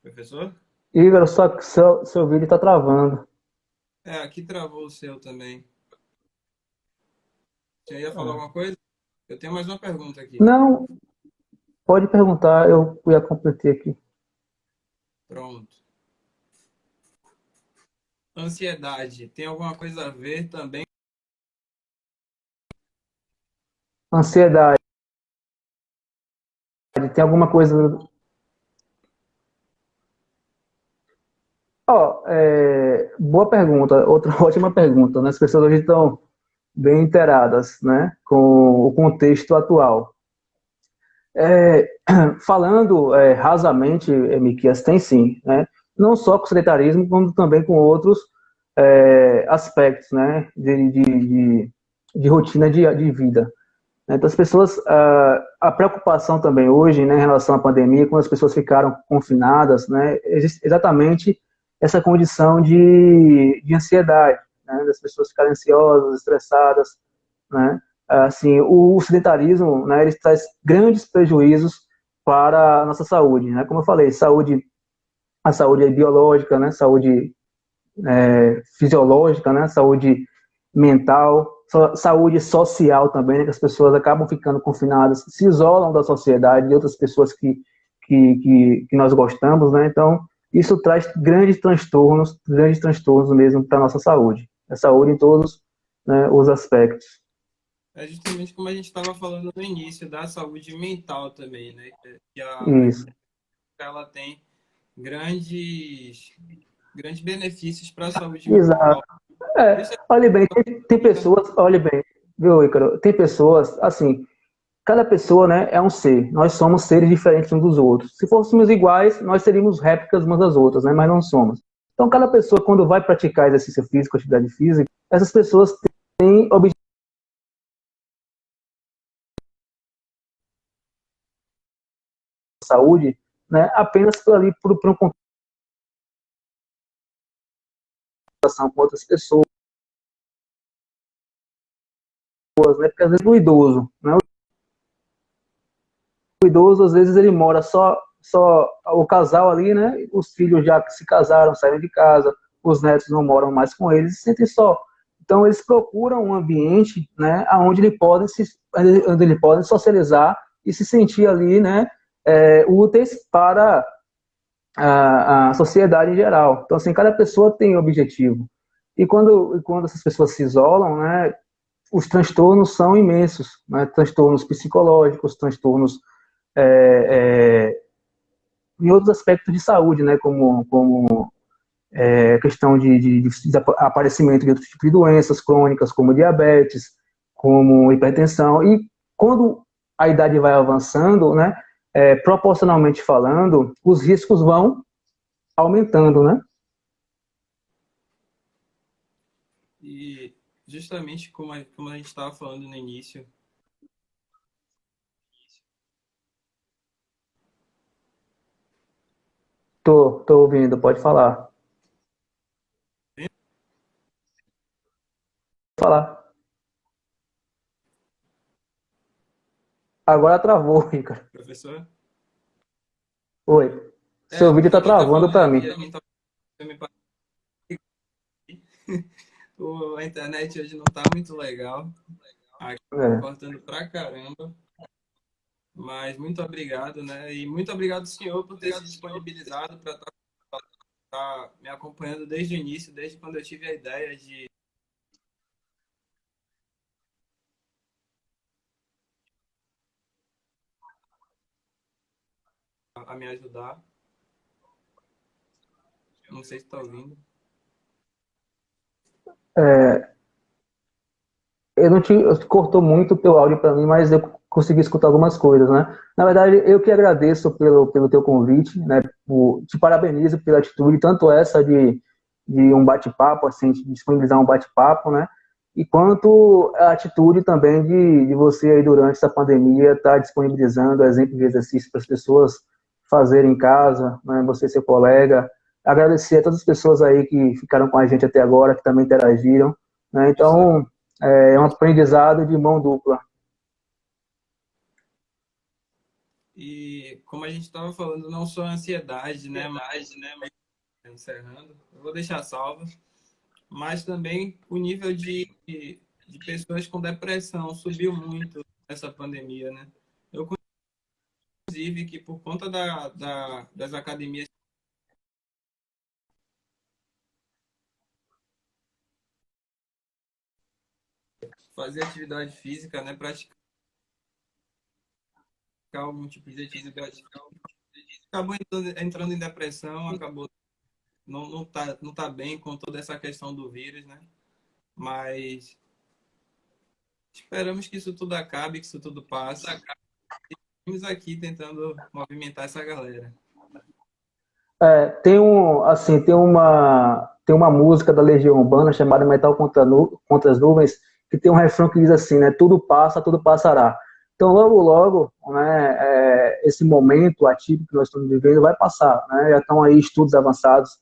Professor? Igor, só que seu vídeo está travando. Aqui travou o seu também. Você ia falar alguma coisa? Eu tenho mais uma pergunta aqui. Não, pode perguntar, eu ia completar aqui. Pronto. Ansiedade tem alguma coisa a ver também? Ansiedade, tem alguma coisa. Boa pergunta, outra ótima pergunta, né? As pessoas hoje estão bem inteiradas, né, com o contexto atual. É, falando rasamente, Miquias, tem sim, né? Não só com o sedentarismo, como também com outros aspectos, né, de rotina de vida. Então, as pessoas, a preocupação também hoje, né, em relação à pandemia, quando as pessoas ficaram confinadas, né, existe exatamente essa condição de ansiedade, né, das pessoas ficarem ansiosas, estressadas, né. Assim, o sedentarismo, né, ele traz grandes prejuízos para a nossa saúde, né, como eu falei, a saúde é biológica, né, saúde fisiológica, né, saúde mental, saúde social também, né, que as pessoas acabam ficando confinadas, se isolam da sociedade, de outras pessoas que nós gostamos, né, então isso traz grandes transtornos mesmo para a nossa saúde, a saúde em todos, né, os aspectos. É justamente como a gente estava falando no início da saúde mental também, né? Que a Isso. ela tem grandes benefícios para a saúde Exato. mental. Isso Olha bem, tem pessoas, olha bem, viu, Ícaro? Tem pessoas, assim, cada pessoa, né, é um ser. Nós somos seres diferentes uns dos outros. Se fôssemos iguais, nós seríamos réplicas umas das outras, né, mas não somos. Então, cada pessoa, quando vai praticar exercício físico, atividade física, essas pessoas têm objetivo de saúde, né, apenas por ali, por uma contação com outras pessoas, né, porque às vezes o idoso, né, o idoso, às vezes, ele mora só o casal ali, né? Os filhos já se casaram, saíram de casa, os netos não moram mais com eles, se sentem só. Então, eles procuram um ambiente, né, onde ele podem socializar e se sentir ali, né, úteis para a sociedade em geral. Então, assim, cada pessoa tem um objetivo. E quando essas pessoas se isolam, né, os transtornos são imensos, né, transtornos psicológicos, transtornos é, é, em outros aspectos de saúde, né, como questão de aparecimento de outros tipos de doenças crônicas, como diabetes, como hipertensão. E quando a idade vai avançando, né, proporcionalmente falando, os riscos vão aumentando, né? e justamente como a gente estava falando no início, Tô ouvindo, pode falar. Falar. Agora travou, Ricardo. professor, Oi. Seu o vídeo que tá a gente está travando falando para mim. aqui, a gente tá, a internet hoje não está muito legal, aqui É. cortando pra caramba, mas muito obrigado, né? E muito obrigado, senhor, por ter se disponibilizado para estar me acompanhando desde o início, desde quando eu tive a ideia de me ajudar. Não sei se está ouvindo. Eu não te cortou muito o teu áudio para mim, mas eu consegui escutar algumas coisas, né? Na verdade, eu que agradeço pelo teu convite, né? Te parabenizo pela atitude, tanto essa de um bate-papo, assim, de disponibilizar um bate-papo, né? E quanto a atitude também de você aí durante essa pandemia estar disponibilizando exemplos de exercício para as pessoas fazerem em casa, né? Você e seu colega. Agradecer a todas as pessoas aí que ficaram com a gente até agora, que também interagiram, né? Exato. Então, é um aprendizado de mão dupla. E como a gente estava falando, não só a ansiedade, né? Mas encerrando, eu vou deixar salvo, mas também o nível de pessoas com depressão subiu muito nessa pandemia, né? Eu, inclusive, que por conta das academias fazer atividade física, né? Praticar algum tipo de atividade, acabou entrando em depressão, acabou não tá bem com toda essa questão do vírus, né? Mas esperamos que isso tudo acabe, que isso tudo passe. Estamos aqui tentando movimentar essa galera. Tem uma música da Legião Urbana chamada Metal contra as Nuvens, que tem um refrão que diz assim, né? Tudo passa, tudo passará. Então, logo, logo, né, esse momento atípico que nós estamos vivendo vai passar, né? Já estão aí estudos avançados